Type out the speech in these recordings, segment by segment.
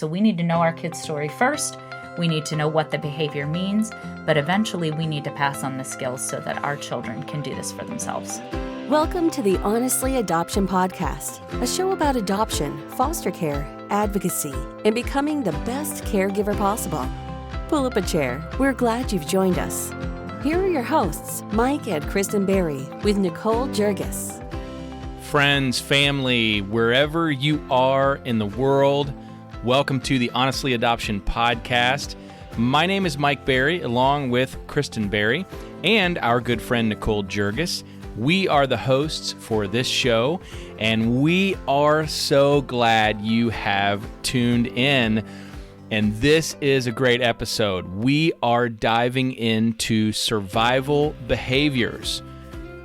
So we need to know our kids' story first. We need to know what the behavior means, but eventually we need to pass on the skills so that our children can do this for themselves. Welcome to the Honestly Adoption Podcast, a show about adoption, foster care, advocacy, and becoming the best caregiver possible. Pull up a chair. We're glad you've joined us. Here are your hosts, Mike and Kristin Berry, with Nicole Goerges. Friends, family, wherever you are in the world, welcome to the Honestly Adoption Podcast. My name is Mike Berry, along with Kristin Berry and our good friend Nicole Goerges. We are the hosts for this show, and we are so glad you have tuned in. And this is a great episode. We are diving into survival behaviors.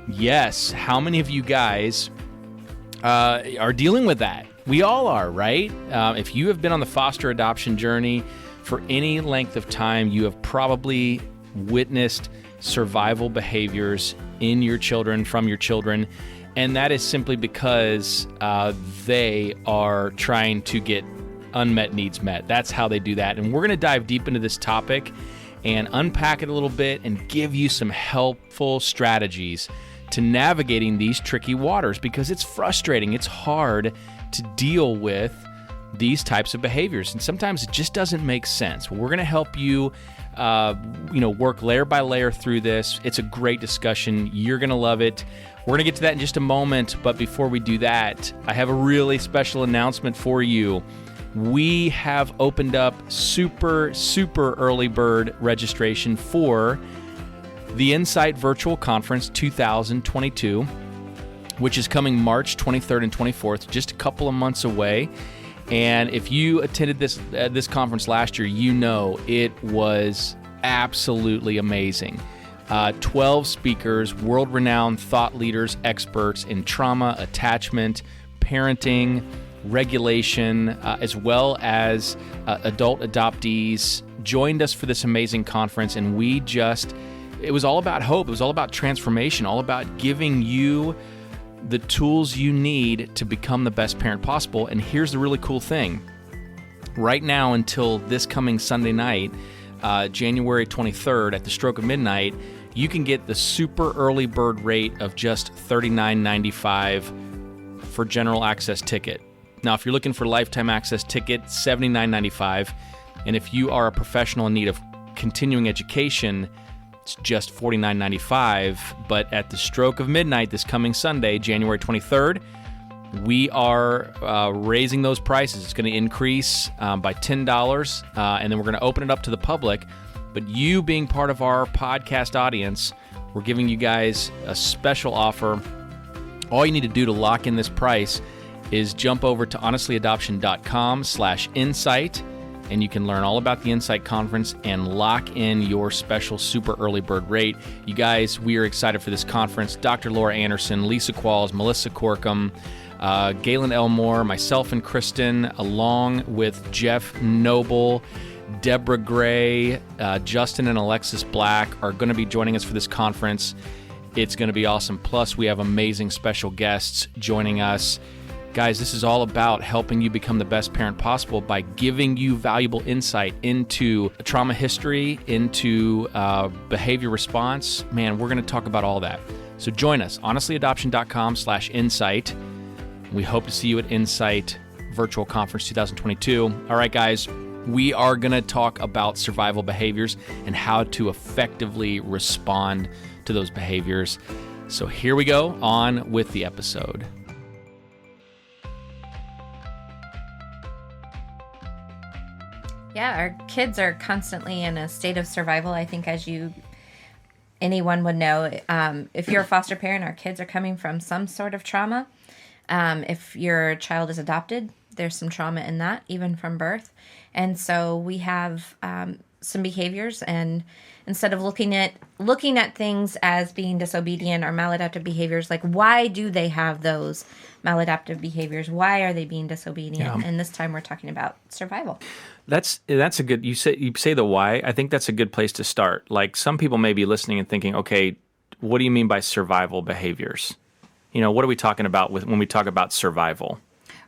Yes, how many of you guys are dealing with that? We all are, right? If you have been on the foster adoption journey for any length of time, you have probably witnessed survival behaviors in your children, from your children, and that is simply because they are trying to get unmet needs met. That's how they do that. And we're going to dive deep into this topic and unpack it a little bit and give you some helpful strategies to navigating these tricky waters, because it's frustrating. It's hard to deal with these types of behaviors, and sometimes it just doesn't make sense. We're going to help you work layer by layer through this. It's a great discussion. You're going to love it. We're going to get to that in just a moment, but before we do that, I have a really special announcement for you. We have opened up super early bird registration for the Insight Virtual Conference 2022, which is coming March 23rd and 24th, just a couple of months away. And if you attended this conference last year, you know it was absolutely amazing. 12 speakers, world-renowned thought leaders, experts in trauma, attachment, parenting, regulation, as well as adult adoptees joined us for this amazing conference. And it was all about hope. It was all about transformation, all about giving you the tools you need to become the best parent possible. And here's the really cool thing. Right now, until this coming Sunday night, January 23rd at the stroke of midnight, you can get the super early bird rate of just $39.95 for general access ticket. Now, if you're looking for lifetime access ticket, $79.95. And if you are a professional in need of continuing education, it's just $49.95. But at the stroke of midnight this coming Sunday, January 23rd, we are raising those prices. It's going to increase by $10, and then we're going to open it up to the public. But you being part of our podcast audience, we're giving you guys a special offer. All you need to do to lock in this price is jump over to honestlyadoption.com/insight, and you can learn all about the Insight Conference and lock in your special super early bird rate. You guys, we are excited for this conference. Dr. Laura Anderson, Lisa Qualls, Melissa Corkum, Galen Elmore, myself and Kristin, along with Jeff Noble, Deborah Gray, Justin and Alexis Black are going to be joining us for this conference. It's going to be awesome. Plus, we have amazing special guests joining us. Guys, this is all about helping you become the best parent possible by giving you valuable insight into trauma history, into behavior response. Man, we're going to talk about all that. So join us, honestlyadoption.com/insight. We hope to see you at Insight Virtual Conference 2022. All right, guys, we are going to talk about survival behaviors and how to effectively respond to those behaviors. So here we go, on with the episode. Yeah, our kids are constantly in a state of survival. I think anyone would know, if you're a foster parent, our kids are coming from some sort of trauma. If your child is adopted, there's some trauma in that, even from birth. And so we have some behaviors, and instead of looking at things as being disobedient or maladaptive behaviors, like why do they have those maladaptive behaviors? Why are they being disobedient? Yeah. And this time we're talking about survival. That's a good, you say the why. I think that's a good place to start. Like, some people may be listening and thinking, okay, what do you mean by survival behaviors? What are we talking about when we talk about survival?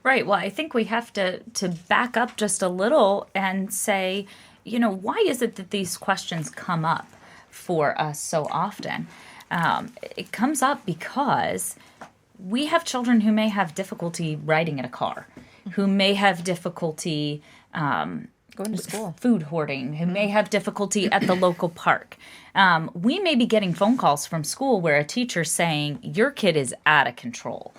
Right. Well, I think we have to back up just a little and say, why is it that these questions come up for us so often? It comes up because we have children who may have difficulty riding in a car, who may have difficulty Going to school, food hoarding, who may have difficulty at the local park. We may be getting phone calls from school where a teacher's saying, your kid is out of control.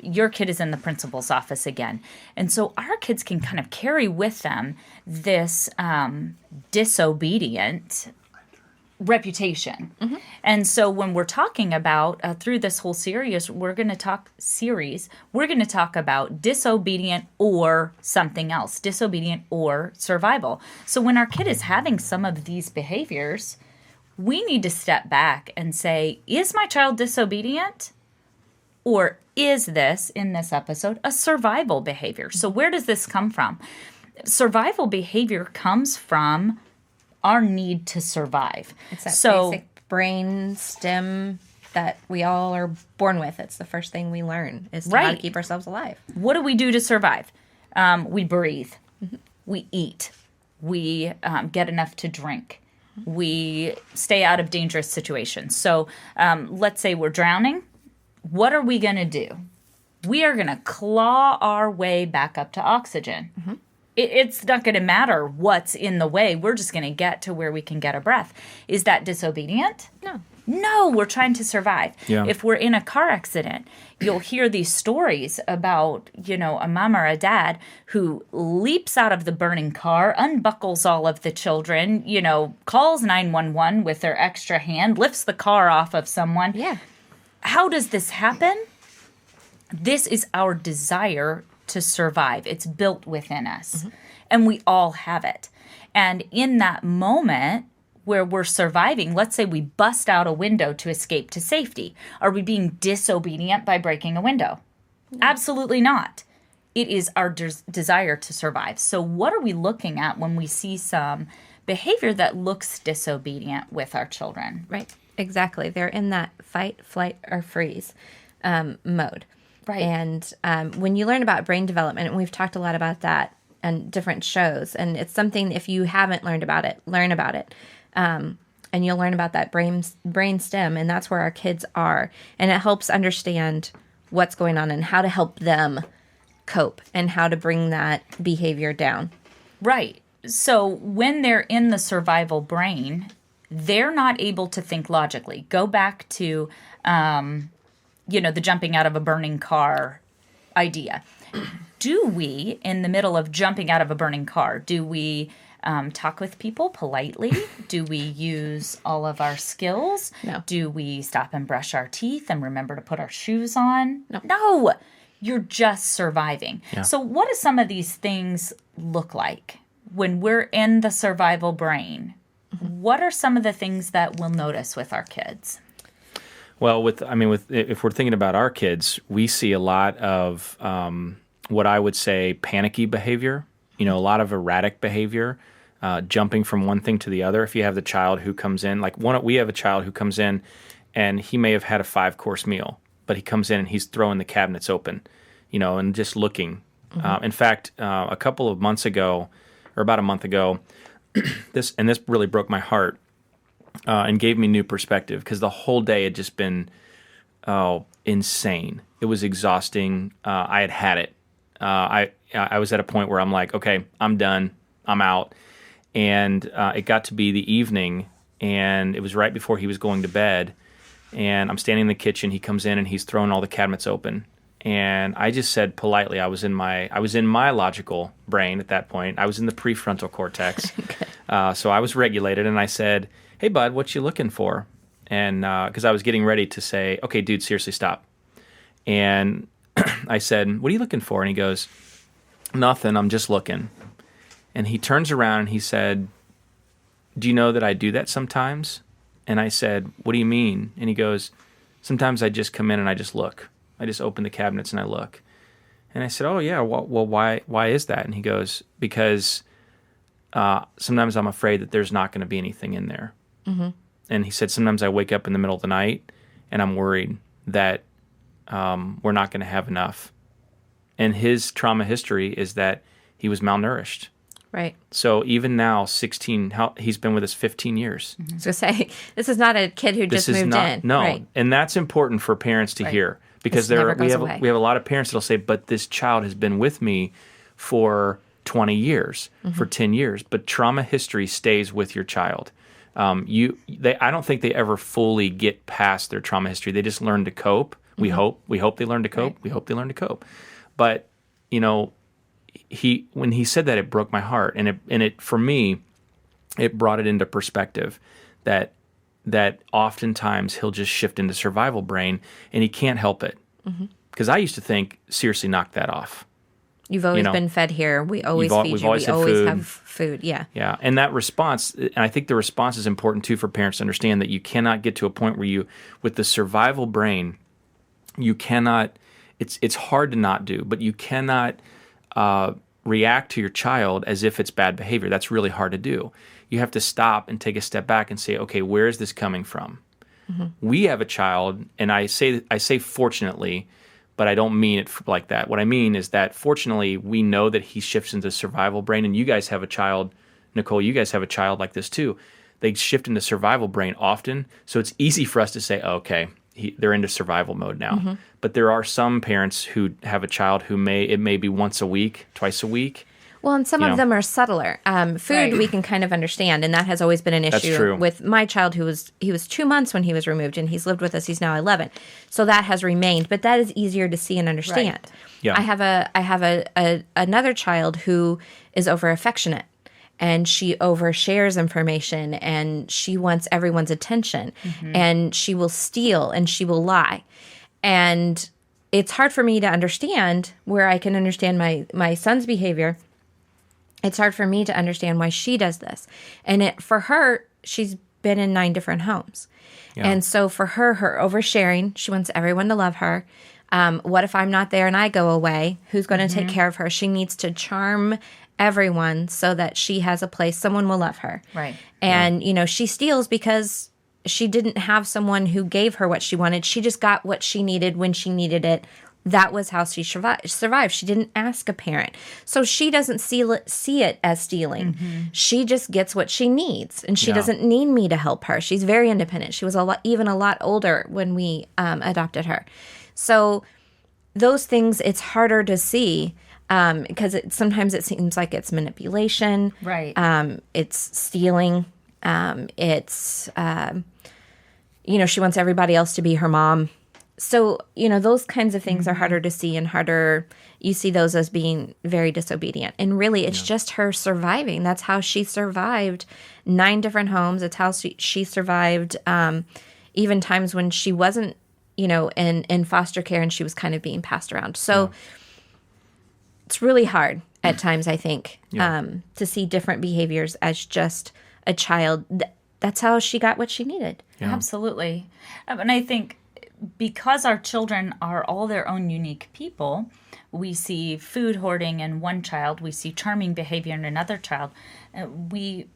Your kid is in the principal's office again. And so our kids can kind of carry with them this disobedient reputation. And so when we're talking about through this whole series, we're going to talk about disobedient or something else, disobedient or survival. So when our kid is having some of these behaviors, we need to step back and say, is my child disobedient? Or is this, in this episode, a survival behavior? So where does this come from? Survival behavior comes from our need to survive. It's that basic brain stem that we all are born with. It's the first thing we learn is how to keep ourselves alive. What do we do to survive? We breathe. We eat. We get enough to drink. We stay out of dangerous situations. So let's say we're drowning. What are we going to do? We are going to claw our way back up to oxygen. It's not going to matter what's in the way. We're just going to get to where we can get a breath. Is that disobedient? No, we're trying to survive. Yeah. If we're in a car accident, you'll hear these stories about, a mom or a dad who leaps out of the burning car, unbuckles all of the children, calls 911 with their extra hand, lifts the car off of someone. Yeah. How does this happen? This is our desire to survive. It's built within us. And we all have it. And in that moment where we're surviving, let's say we bust out a window to escape to safety. Are we being disobedient by breaking a window? Absolutely not. It is our desire to survive. So what are we looking at when we see some behavior that looks disobedient with our children? Right. Exactly. They're in that fight, flight, or freeze mode. Right. And when you learn about brain development, and we've talked a lot about that on different shows, and it's something, if you haven't learned about it, learn about it. And you'll learn about that brain stem, and that's where our kids are. And it helps understand what's going on and how to help them cope and how to bring that behavior down. Right. So when they're in the survival brain, they're not able to think logically. Go back to the jumping out of a burning car idea. Do we, in the middle of jumping out of a burning car, do we talk with people politely? Do we use all of our skills? No. Do we stop and brush our teeth and remember to put our shoes on? No. You're just surviving. Yeah. So what do some of these things look like when we're in the survival brain? What are some of the things that we'll notice with our kids? Well, if we're thinking about our kids, we see a lot of what I would say panicky behavior. A lot of erratic behavior, jumping from one thing to the other. If you have the child who comes in, we have a child who comes in, and he may have had a 5-course meal, but he comes in and he's throwing the cabinets open, and just looking. In fact, a couple of months ago, or about a month ago, this really broke my heart. And gave me new perspective because the whole day had just been insane. It was exhausting. I had it. I was at a point where I'm like, okay, I'm done. I'm out. And it got to be the evening, and it was right before he was going to bed. And I'm standing in the kitchen. He comes in and he's throwing all the cabinets open. And I just said politely, I was in my logical brain at that point. I was in the prefrontal cortex. So I was regulated, and I said, hey, bud, what you looking for? And because I was getting ready to say, okay, dude, seriously, stop. And I said, what are you looking for? And he goes, nothing, I'm just looking. And he turns around and he said, do you know that I do that sometimes? And I said, what do you mean? And he goes, sometimes I just come in and I just look. I just open the cabinets and I look. And I said, oh, yeah, well, why is that? And he goes, because sometimes I'm afraid that there's not going to be anything in there. And he said, sometimes I wake up in the middle of the night and I'm worried that we're not going to have enough. And his trauma history is that he was malnourished. Right. So even now, he's been with us 15 years. I was going to say, this is not a kid who just moved in. No, right. And that's important for parents to hear, because we have a lot of parents that'll say, but this child has been with me for 20 years, for 10 years. But trauma history stays with your child. I don't think they ever fully get past their trauma history. They just learn to cope. We hope they learn to cope. Right. We hope they learn to cope. But, when he said that, it broke my heart, and it for me, it brought it into perspective that oftentimes he'll just shift into survival brain, and he can't help it. Because I used to think, seriously, knock that off. You've always been fed here. We always feed you. We always have food. Yeah. Yeah, and that response, and I think the response is important too for parents to understand that you cannot get to a point where with the survival brain, you cannot. It's hard to not do, but you cannot react to your child as if it's bad behavior. That's really hard to do. You have to stop and take a step back and say, okay, where is this coming from? We have a child, and I say fortunately, but I don't mean it like that. What I mean is that fortunately, we know that he shifts into survival brain, and you guys have a child, Nicole, you guys have a child like this too. They shift into survival brain often, so it's easy for us to say, okay, they're into survival mode now. But there are some parents who have a child who it may be once a week, twice a week. Well, and some of them are subtler. Food we can kind of understand, and that has always been an issue with my child. He was 2 months when he was removed, and he's lived with us. He's now 11, so that has remained. But that is easier to see and understand. Right. Yeah. I have another child who is over affectionate, and she overshares information, and she wants everyone's attention, and she will steal, and she will lie, and it's hard for me to understand where I can understand my son's behavior. It's hard for me to understand why she does this. And for her, she's been in 9 different homes. Yeah. And so for her oversharing, she wants everyone to love her. What if I'm not there and I go away? Who's going to take care of her? She needs to charm everyone so that she has a place. Someone will love her. Right. And, she steals because she didn't have someone who gave her what she wanted. She just got what she needed when she needed it. That was how she survived. She didn't ask a parent. So she doesn't see it as stealing. She just gets what she needs, and she doesn't need me to help her. She's very independent. She was even a lot older when we adopted her. So those things, it's harder to see because sometimes it seems like it's manipulation. Right. It's stealing. It's, she wants everybody else to be her mom. So, those kinds of things are harder to see, and you see those as being very disobedient. And really, it's just her surviving. That's how she survived 9 different homes. It's how she survived even times when she wasn't, in foster care and she was kind of being passed around. So it's really hard at times, I think, to see different behaviors as just a child. That's how she got what she needed. Yeah. Absolutely. And I think because our children are all their own unique people, we see food hoarding in one child, we see charming behavior in another child. We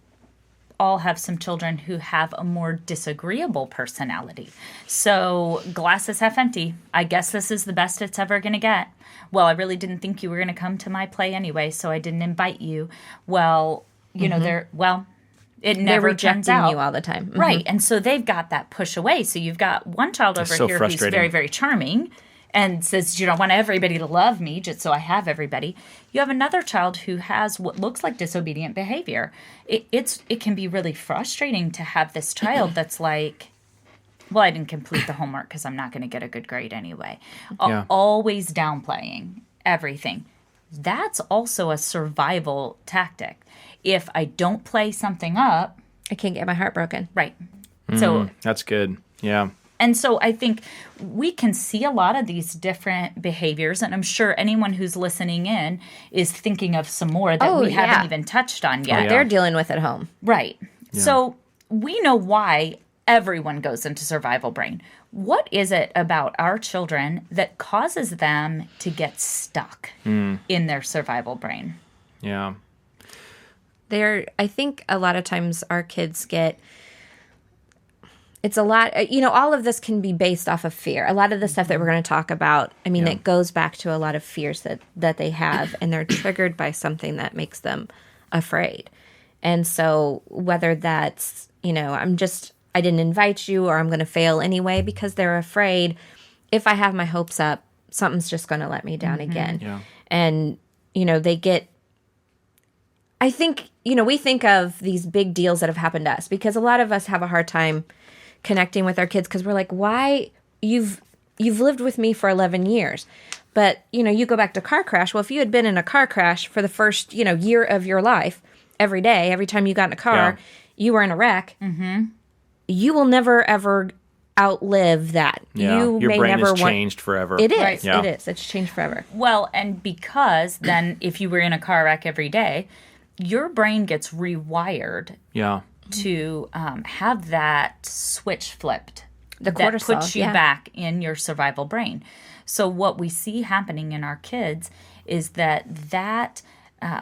all have some children who have a more disagreeable personality. So glasses half empty. I guess this is the best it's ever going to get. Well, I really didn't think you were going to come to my play anyway, so I didn't invite you. Well, it never turns out. You all the time. Right. And so they've got that push away. So you've got one child over here who's very, very charming and says, I want everybody to love me just so I have everybody. You have another child who has what looks like disobedient behavior. It can be really frustrating to have this child that's like, well, I didn't complete the homework because I'm not going to get a good grade anyway. Always downplaying everything. That's also a survival tactic. If I don't play something up, I can't get my heart broken. Right. So that's good. Yeah. And so I think we can see a lot of these different behaviors, and I'm sure anyone who's listening in is thinking of some more that we haven't even touched on yet. They're dealing with at home. Right. Yeah. So we know why everyone goes into survival brain. What is it about our children that causes them to get stuck in their survival brain? Yeah. I think a lot of times our kids get, It's a lot, all of this can be based off of fear. A lot of the stuff that we're going to talk about, it goes back to a lot of fears that they have, and they're triggered by something that makes them afraid. And so whether that's, I didn't invite you, or I'm going to fail anyway because they're afraid, if I have my hopes up, something's just going to let me down again. Yeah. And, they get, I think, we think of these big deals that have happened to us because a lot of us have a hard time connecting with our kids because we're like, why? You've lived with me for 11 years. But, you go back to car crash. Well, if you had been in a car crash for the first, year of your life, every day, every time you got in a car, you were in a wreck, you will never, ever outlive that. Yeah. Your brain is changed forever. It is. Right. Yeah. It is. It's changed forever. Well, and because then if you were in a car wreck every day, your brain gets rewired to have that switch flipped. The that cortisol, puts you back in your survival brain. So what we see happening in our kids is that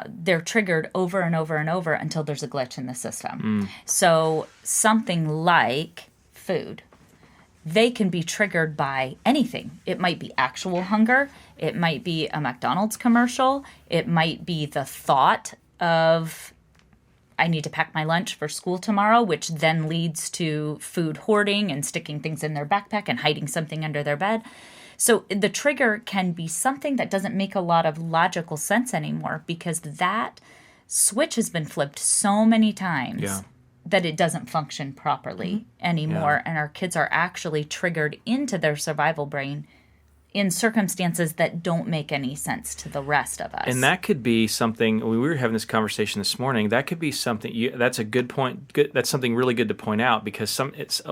they're triggered over and over and over until there's a glitch in the system. So something like food, they can be triggered by anything. It might be actual hunger. It might be a McDonald's commercial. It might be the thought of, I need to pack my lunch for school tomorrow, which then leads to food hoarding and sticking things in their backpack and hiding something under their bed. So the trigger can be something that doesn't make a lot of logical sense anymore because that switch has been flipped so many times that it doesn't function properly anymore. And our kids are actually triggered into their survival brain in circumstances that don't make any sense to the rest of us. And that could be something, we were having this conversation this morning, that could be something, that's a good point, that's something really good to point out because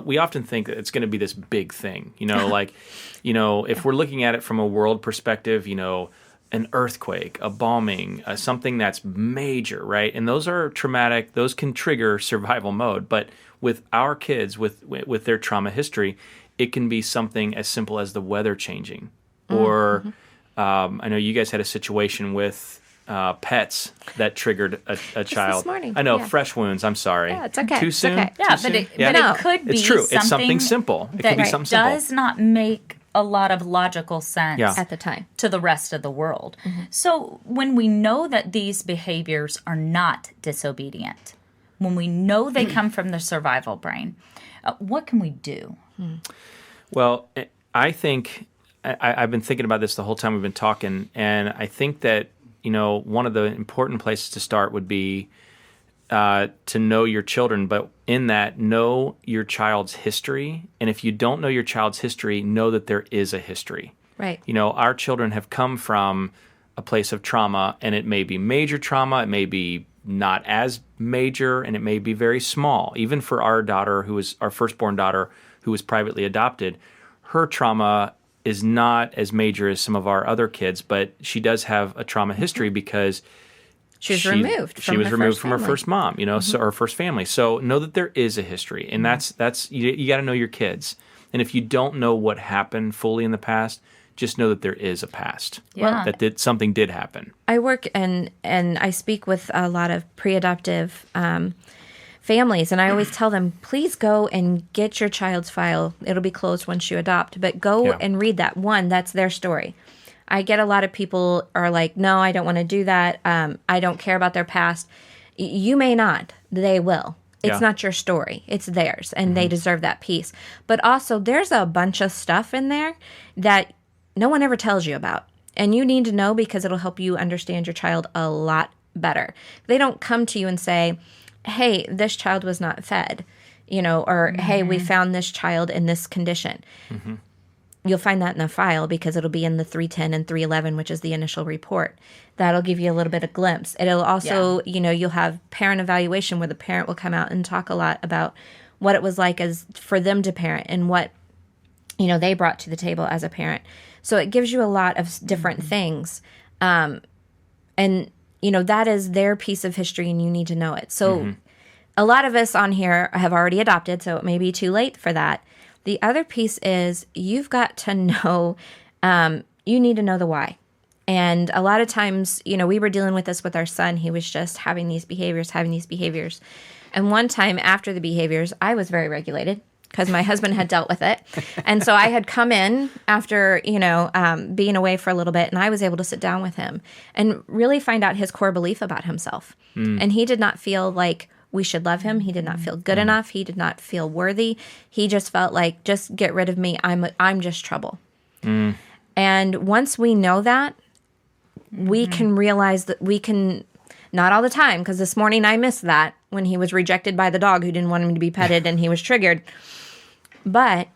we often think that it's going to be this big thing, if we're looking at it from a world perspective, an earthquake, a bombing, something that's major, right? And those are traumatic, those can trigger survival mode, but with our kids, with their trauma history, it can be something as simple as the weather changing. Or I know you guys had a situation with pets that triggered a child. This morning. I know, fresh wounds, I'm sorry. Yeah, it's okay. Too soon? Okay. Yeah, Too but soon? it could be It's true. It's something simple. It could be something simple. Does not make a lot of logical sense at the time to the rest of the world. So when we know that these behaviors are not disobedient, when we know they come from the survival brain, what can we do? Well, I think I've been thinking about this the whole time we've been talking, and I think that one of the important places to start would be to know your children, but in that, know your child's history. And if you don't know your child's history, know that there is a history. Right. Our children have come from a place of trauma, and it may be major trauma, it may be not as major, and it may be very small. Even for our daughter, who is our firstborn daughter, who was privately adopted, her trauma is not as major as some of our other kids, but she does have a trauma history because she was removed from her first mom, so her first family. So know that there is a history, and that's you got to know your kids. And if you don't know what happened fully in the past, just know that there is a past. Yeah. Something did happen. I work and I speak with a lot of pre-adoptive families, and I always tell them, please go and get your child's file. It'll be closed once you adopt, but go and read that. One, that's their story. I get a lot of people are like, no, I don't want to do that. I don't care about their past. You may not. They will. It's not your story. It's theirs, and they deserve that piece. But also, there's a bunch of stuff in there that no one ever tells you about. And you need to know because it'll help you understand your child a lot better. They don't come to you and say, hey, this child was not fed, or hey, we found this child in this condition. You'll find that in the file because it'll be in the 310 and 311, which is the initial report. That'll give you a little bit of glimpse. It'll also, you'll have parent evaluation where the parent will come out and talk a lot about what it was like as for them to parent and what, they brought to the table as a parent. So it gives you a lot of different things. And, that is their piece of history and you need to know it. So a lot of us on here have already adopted, so it may be too late for that. The other piece is you've got to know, you need to know the why. And a lot of times, we were dealing with this with our son. He was just having these behaviors. And one time after the behaviors, I was very regulated. because my husband had dealt with it. And so I had come in after, being away for a little bit, and I was able to sit down with him and really find out his core belief about himself. And he did not feel like we should love him. He did not feel good enough. He did not feel worthy. He just felt like, just get rid of me. I'm just trouble. And once we know that, we can realize that we can, not all the time, because this morning I missed that when he was rejected by the dog who didn't want him to be petted and he was triggered. But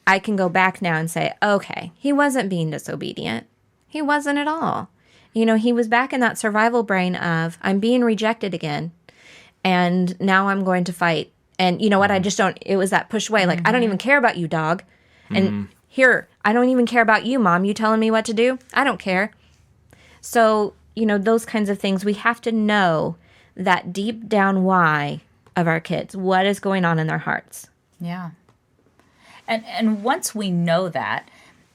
I can go back now and say, okay, he wasn't being disobedient. He wasn't at all. He was back in that survival brain of, I'm being rejected again, and now I'm going to fight. And you know what? It was that push away. Like, I don't even care about you, dog. And here, I don't even care about you, Mom. You telling me what to do? I don't care. So, those kinds of things, we have to know that deep down why of our kids, what is going on in their hearts. Yeah. And once we know that,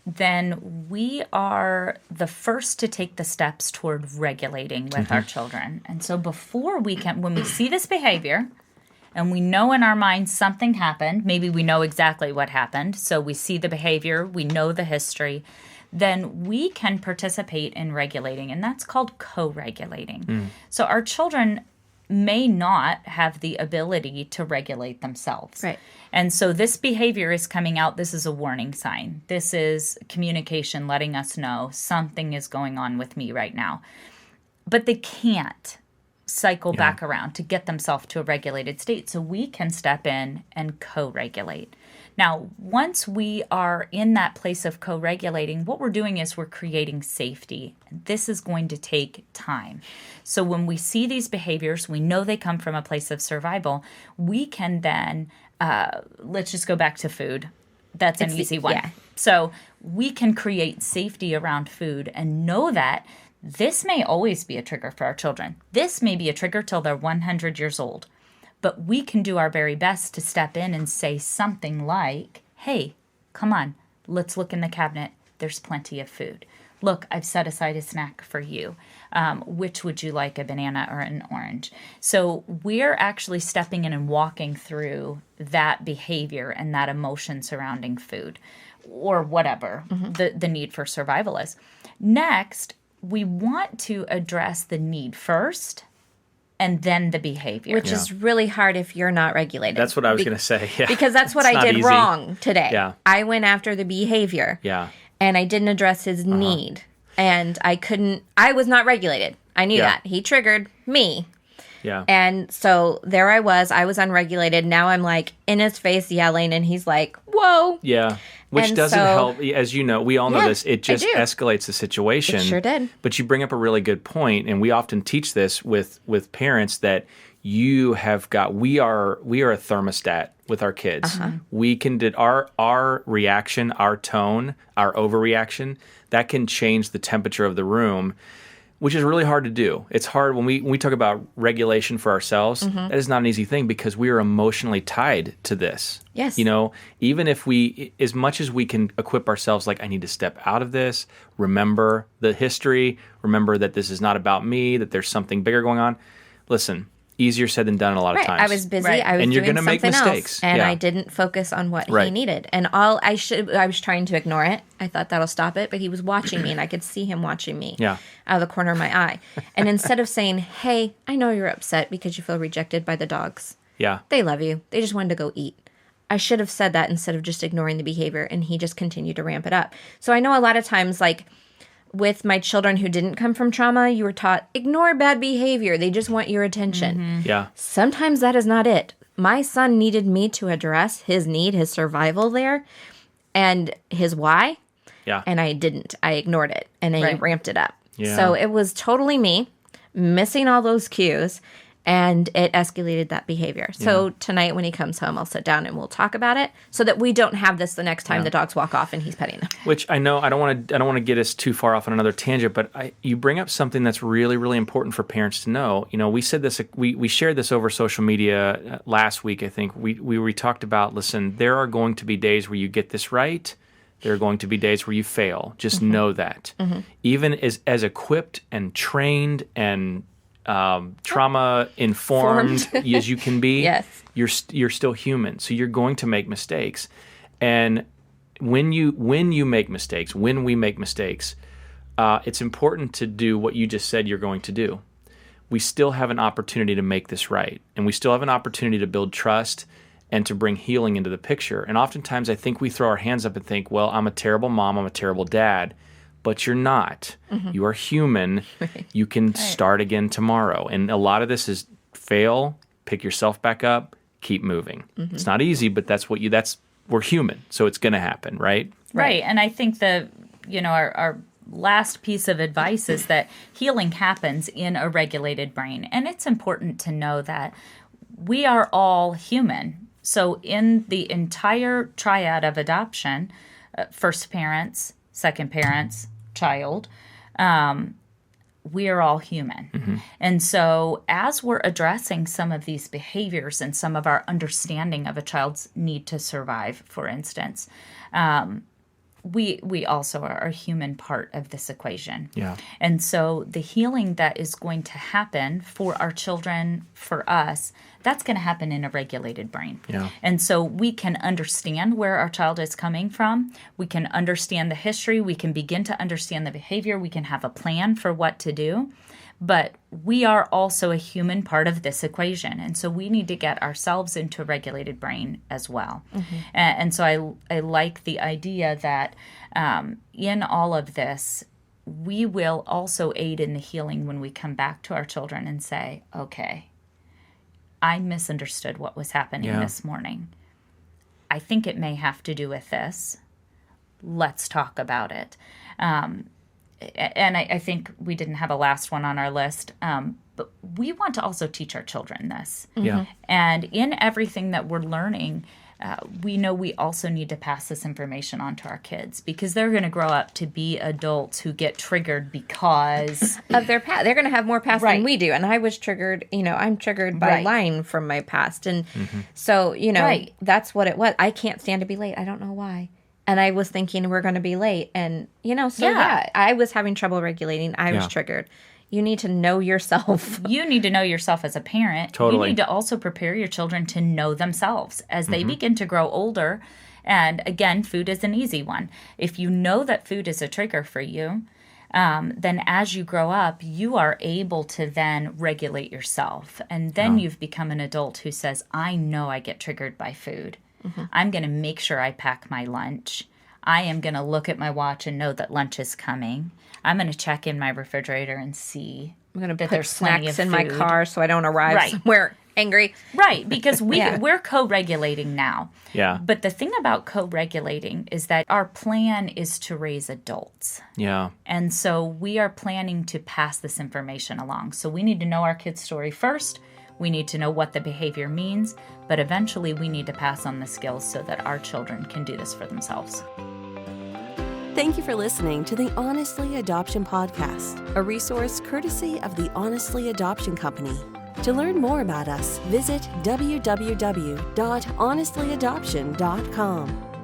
then we are the first to take the steps toward regulating with our children. And so before when we see this behavior and we know in our minds something happened, maybe we know exactly what happened, so we see the behavior, we know the history, then we can participate in regulating, and that's called co-regulating. So our children may not have the ability to regulate themselves. Right. And so this behavior is coming out. This is a warning sign. This is communication letting us know something is going on with me right now. But they can't cycle back around to get themselves to a regulated state. So we can step in and co-regulate. Now, once we are in that place of co-regulating, what we're doing is we're creating safety. This is going to take time. So when we see these behaviors, we know they come from a place of survival. We can then, let's just go back to food. That's an easy one. Yeah. So we can create safety around food and know that this may always be a trigger for our children. This may be a trigger till they're 100 years old. But we can do our very best to step in and say something like, hey, come on, let's look in the cabinet. There's plenty of food. Look, I've set aside a snack for you. Which would you like, a banana or an orange? So we're actually stepping in and walking through that behavior and that emotion surrounding food or whatever the need for survival is. Next, we want to address the need first and then the behavior. Which is really hard if you're not regulated. That's what I was going to say. Yeah. Because that's what I did wrong today. Yeah. I went after the behavior. Yeah. And I didn't address his need. And I was not regulated. I knew that. He triggered me. Yeah. And so there I was unregulated. Now I'm like in his face yelling, and he's like, whoa. Yeah. Which and doesn't so, help. As you know, we all know this. It just escalates the situation. It sure did. But you bring up a really good point, and we often teach this with parents that you have got. We are a thermostat with our kids. We can our reaction, our tone, our overreaction that can change the temperature of the room, which is really hard to do. It's hard when we talk about regulation for ourselves. That is not an easy thing because we are emotionally tied to this. Yes. Even if as much as we can equip ourselves, like, I need to step out of this, remember the history, remember that this is not about me, that there's something bigger going on. Listen, easier said than done a lot of times. I was busy. Right. I was and you're doing gonna make something mistakes. else, and Yeah. I didn't focus on what Right. he needed. And I was trying to ignore it. I thought that'll stop it, but he was watching me, and I could see him watching me Yeah. out of the corner of my eye. And instead of saying, "Hey, I know you're upset because you feel rejected by the dogs. Yeah. They love you. They just wanted to go eat." I should have said that instead of just ignoring the behavior, and he just continued to ramp it up. So I know a lot of times, like, with my children who didn't come from trauma, you were taught, ignore bad behavior. They just want your attention. Yeah. Sometimes that is not it. My son needed me to address his need, his survival there, and his why. Yeah. And I didn't. I ignored it, and I ramped it up. Yeah. So it was totally me missing all those cues, and it escalated that behavior. So tonight when he comes home, I'll sit down and we'll talk about it so that we don't have this the next time the dogs walk off and he's petting them. Which I know I don't want to get us too far off on another tangent, but you bring up something that's really, really important for parents to know. We said this, we shared this over social media last week. I think we talked about, listen, there are going to be days where you get this right. There are going to be days where you fail. Just know that. Even as equipped and trained and trauma informed as you can be, Yes. you're still human. So you're going to make mistakes. And when we make mistakes, it's important to do what you just said you're going to do. We still have an opportunity to make this right. And we still have an opportunity to build trust and to bring healing into the picture. And oftentimes I think we throw our hands up and think, well, I'm a terrible mom, I'm a terrible dad. But you're not. You are human. You can start again tomorrow. And a lot of this is fail, pick yourself back up, keep moving. It's not easy, but we're human. So it's going to happen, right? Right. And I think our last piece of advice is that healing happens in a regulated brain. And it's important to know that we are all human. So in the entire triad of adoption, first parents, second parents, child, we are all human. And so as we're addressing some of these behaviors and some of our understanding of a child's need to survive, for instance, we also are a human part of this equation. Yeah. And so the healing that is going to happen for our children, for us, that's going to happen in a regulated brain. Yeah. And so we can understand where our child is coming from. We can understand the history. We can begin to understand the behavior. We can have a plan for what to do. But we are also a human part of this equation. And so we need to get ourselves into a regulated brain as well. And so I like the idea that in all of this, we will also aid in the healing when we come back to our children and say, okay, I misunderstood what was happening this morning. I think it may have to do with this. Let's talk about it. And I think we didn't have a last one on our list, but we want to also teach our children this. Yeah. And in everything that we're learning, we know we also need to pass this information on to our kids because they're going to grow up to be adults who get triggered because of their past. They're going to have more past than we do. And I was triggered, I'm triggered by lying from my past. And so, that's what it was. I can't stand to be late. I don't know why. And I was thinking we're going to be late. And, I was having trouble regulating. I was triggered. You need to know yourself. You need to know yourself as a parent. Totally. You need to also prepare your children to know themselves as they begin to grow older. And again, food is an easy one. If you know that food is a trigger for you, then as you grow up, you are able to then regulate yourself. And then you've become an adult who says, I know I get triggered by food. I'm going to make sure I pack my lunch. I am going to look at my watch and know that lunch is coming. I'm going to check in my refrigerator and see. I'm going to that put there's plenty snacks of in my food. car so I don't arrive somewhere angry. Right, because we're co-regulating now. Yeah. But the thing about co-regulating is that our plan is to raise adults. Yeah. And so we are planning to pass this information along. So we need to know our kids' story first. We need to know what the behavior means, but eventually we need to pass on the skills so that our children can do this for themselves. Thank you for listening to the Honestly Adoption Podcast, a resource courtesy of the Honestly Adoption Company. To learn more about us, visit www.honestlyadoption.com.